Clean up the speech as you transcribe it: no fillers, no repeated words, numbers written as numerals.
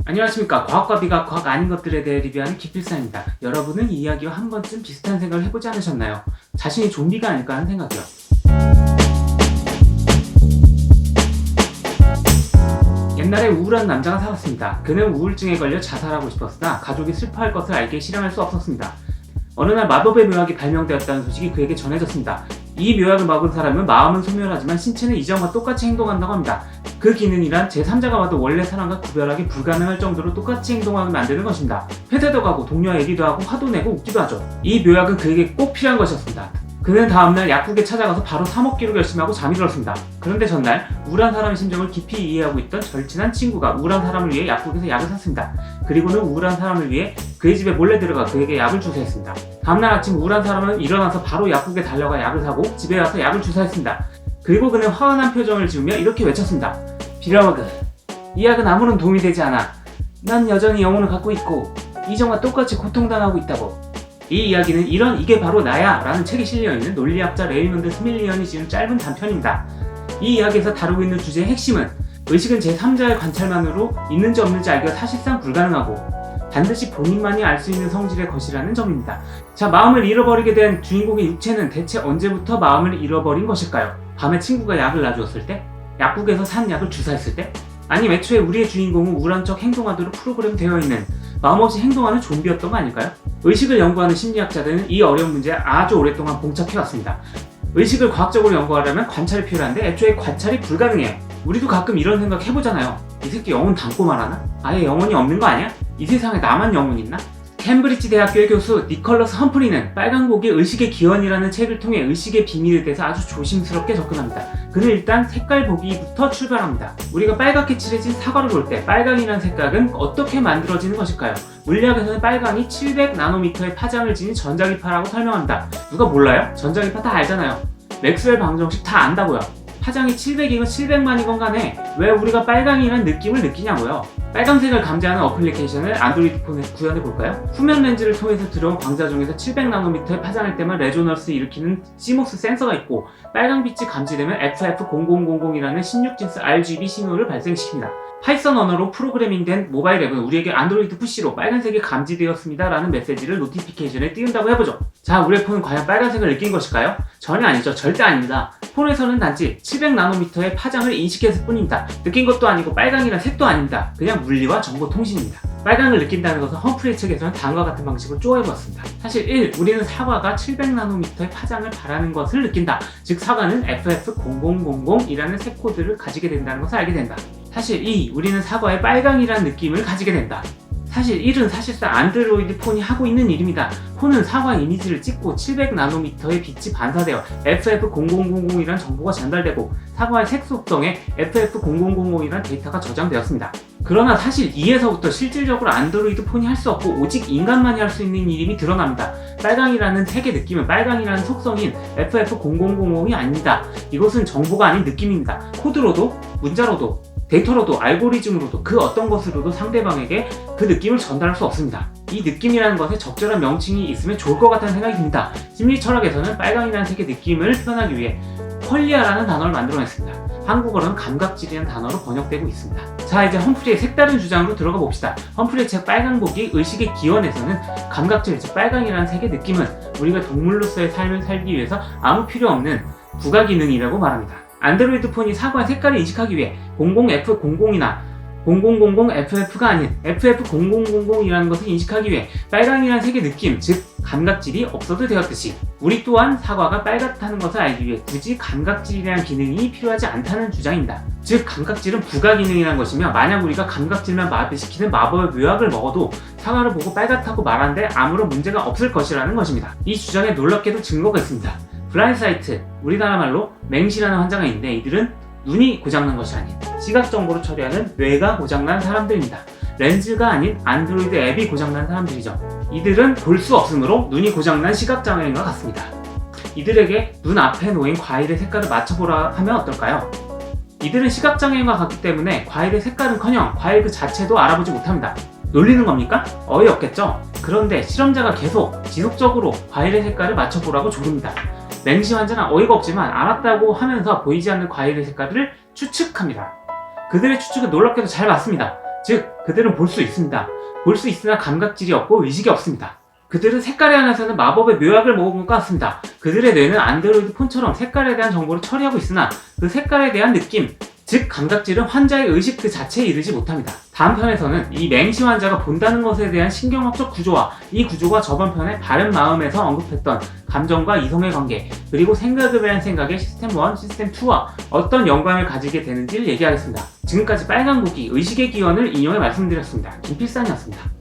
안녕하십니까. 과학과 비가 과학 아닌 것들에 대해 리뷰하는 기필사입니다. 여러분은 이 이야기와 한 번쯤 비슷한 생각을 해보지 않으셨나요? 자신이 좀비가 아닐까 하는 생각이요. 옛날에 우울한 남자가 살았습니다. 그는 우울증에 걸려 자살하고 싶었으나 가족이 슬퍼할 것을 알기에 실행할 수 없었습니다. 어느 날 마법의 묘약이 발명되었다는 소식이 그에게 전해졌습니다. 이 묘약을 먹은 사람은 마음은 소멸하지만 신체는 이전과 똑같이 행동한다고 합니다. 그 기능이란 제3자가 봐도 원래 사람과 구별하기 불가능할 정도로 똑같이 행동하게 만드는 것입니다. 회사도 가고 동료와 얘기도 하고 화도 내고 웃기도 하죠. 이 묘약은 그에게 꼭 필요한 것이었습니다. 그는 다음날 약국에 찾아가서 바로 사 먹기로 결심하고 잠이 들었습니다. 그런데 전날 우울한 사람의 심정을 깊이 이해하고 있던 절친한 친구가 우울한 사람을 위해 약국에서 약을 샀습니다. 그리고는 우울한 사람을 위해 그의 집에 몰래 들어가 그에게 약을 주사했습니다. 다음날 아침 우울한 사람은 일어나서 바로 약국에 달려가 약을 사고 집에 와서 약을 주사했습니다. 그리고 그는 화가 난 표정을 지으며 이렇게 외쳤습니다. 빌어먹어. 이 약은 아무런 도움이 되지 않아. 난 여전히 영혼을 갖고 있고 이전과 똑같이 고통당하고 있다고. 이 이야기는 이게 바로 나야 라는 책에 실려있는 논리학자 레이먼드 스밀리언이 지은 짧은 단편입니다. 이 이야기에서 다루고 있는 주제의 핵심은 의식은 제3자의 관찰만으로 있는지 없는지 알기가 사실상 불가능하고 반드시 본인만이 알 수 있는 성질의 것이라는 점입니다. 자, 마음을 잃어버리게 된 주인공의 육체는 대체 언제부터 마음을 잃어버린 것일까요? 밤에 친구가 약을 놔주었을 때? 약국에서 산 약을 주사했을 때? 아니면 애초에 우리의 주인공은 우울한 척 행동하도록 프로그램되어 있는 마음없이 행동하는 좀비였던 거 아닐까요? 의식을 연구하는 심리학자들은 이 어려운 문제에 아주 오랫동안 봉착해왔습니다. 의식을 과학적으로 연구하려면 관찰이 필요한데 애초에 관찰이 불가능해요. 우리도 가끔 이런 생각 해보잖아요. 이 새끼 영혼 담고 말하나? 아예 영혼이 없는 거 아니야? 이 세상에 나만 영혼 있나? 캠브리지 대학교의 교수 니컬러스 험프리는 빨간고기 의식의 기원이라는 책을 통해 의식의 비밀에 대해서 아주 조심스럽게 접근합니다. 그는 일단 색깔 보기부터 출발합니다. 우리가 빨갛게 칠해진 사과를 볼 때 빨강이라는 색깔은 어떻게 만들어지는 것일까요? 물리학에서는 빨강이 700나노미터의 파장을 지닌 전자기파라고 설명합니다. 누가 몰라요? 전자기파 다 알잖아요. 맥스웰 방정식 다 안다고요. 파장이 700이건 700만이건 간에 왜 우리가 빨강이라는 느낌을 느끼냐고요. 빨강색을 감지하는 어플리케이션을 안드로이드 폰에 구현해볼까요? 후면 렌즈를 통해서 들어온 광자 중에서 700나노미터의 파장일 때만 레조넌스를 일으키는 CMOS 센서가 있고 빨강빛이 감지되면 FF0000이라는 16진스 RGB 신호를 발생시킵니다. 파이썬 언어로 프로그래밍된 모바일 앱은 우리에게 안드로이드 푸시로 빨간색이 감지되었습니다 라는 메시지를 노티피케이션에 띄운다고 해보죠. 자, 우리의 폰은 과연 빨간색을 느낀 것일까요? 전혀 아니죠. 절대 아닙니다. 폰에서는 단지 700나노미터의 파장을 인식했을 뿐입니다. 느낀 것도 아니고 빨강이란 색도 아닙니다. 그냥 물리와 정보통신입니다. 빨강을 느낀다는 것은 험프리 책에서는 다음과 같은 방식으로 쪼개보았습니다. 사실 1. 우리는 사과가 700나노미터의 파장을 바라는 것을 느낀다. 즉 사과는 FF0000이라는 색 코드를 가지게 된다는 것을 알게 된다. 사실 2. 우리는 사과에 빨강이라는 느낌을 가지게 된다. 사실 1은 사실상 안드로이드 폰이 하고 있는 일입니다. 폰은 사과 이미지를 찍고 700나노미터의 빛이 반사되어 FF0000이라는 정보가 전달되고 사과의 색 속성에 FF0000이라는 데이터가 저장되었습니다. 그러나 사실 2에서부터 실질적으로 안드로이드 폰이 할 수 없고 오직 인간만이 할 수 있는 일임이 드러납니다. 빨강이라는 색의 느낌은 빨강이라는 속성인 FF0000이 아닙니다. 이것은 정보가 아닌 느낌입니다. 코드로도 문자로도 데이터로도 알고리즘으로도 그 어떤 것으로도 상대방에게 그 느낌을 전달할 수 없습니다. 이 느낌이라는 것에 적절한 명칭이 있으면 좋을 것 같다는 생각이 듭니다. 심리 철학에서는 빨강이라는 색의 느낌을 표현하기 위해 퀄리아라는 단어를 만들어냈습니다. 한국어로는 감각질이라는 단어로 번역되고 있습니다. 자, 이제 험프리의 색다른 주장으로 들어가 봅시다. 험프리의 책 빨강보기 의식의 기원에서는 감각질, 즉 빨강이라는 색의 느낌은 우리가 동물로서의 삶을 살기 위해서 아무 필요 없는 부가기능이라고 말합니다. 안드로이드 폰이 사과의 색깔을 인식하기 위해 00F00이나 0000FF가 아닌 FF0000이라는 것을 인식하기 위해 빨강이라는 색의 느낌, 즉 감각질이 없어도 되었듯이 우리 또한 사과가 빨갛다는 것을 알기 위해 굳이 감각질이라는 기능이 필요하지 않다는 주장입니다. 즉 감각질은 부가기능이라는 것이며 만약 우리가 감각질만 마비시키는 마법의 묘약을 먹어도 사과를 보고 빨갛다고 말하는데 아무런 문제가 없을 것이라는 것입니다. 이 주장에 놀랍게도 증거가 있습니다. 블라인드사이트, 우리나라 말로 맹시라는 환자가 있는데 이들은 눈이 고장난 것이 아닌 시각 정보를 처리하는 뇌가 고장난 사람들입니다. 렌즈가 아닌 안드로이드 앱이 고장난 사람들이죠. 이들은 볼 수 없으므로 눈이 고장난 시각장애인과 같습니다. 이들에게 눈 앞에 놓인 과일의 색깔을 맞춰보라 하면 어떨까요? 이들은 시각장애인과 같기 때문에 과일의 색깔은커녕 과일 그 자체도 알아보지 못합니다. 놀리는 겁니까? 어이없겠죠? 그런데 실험자가 계속 지속적으로 과일의 색깔을 맞춰보라고 조릅니다. 맹시 환자는 어이가 없지만 알았다고 하면서 보이지 않는 과일의 색깔을 추측합니다. 그들의 추측은 놀랍게도 잘 맞습니다. 즉 그들은 볼 수 있습니다. 볼 수 있으나 감각질이 없고 의식이 없습니다. 그들은 색깔에 한해서는 마법의 묘약을 먹은 것 같습니다. 그들의 뇌는 안드로이드 폰처럼 색깔에 대한 정보를 처리하고 있으나 그 색깔에 대한 느낌, 즉 감각질은 환자의 의식 그 자체에 이르지 못합니다. 다음 편에서는 이 맹시 환자가 본다는 것에 대한 신경학적 구조와 이 구조가 저번 편에 바른 마음에서 언급했던 감정과 이성의 관계, 그리고 생각에 대한 생각의 시스템 1, 시스템 2와 어떤 연관을 가지게 되는지를 얘기하겠습니다. 지금까지 빨간고기 의식의 기원을 인용해 말씀드렸습니다. 김필산이었습니다.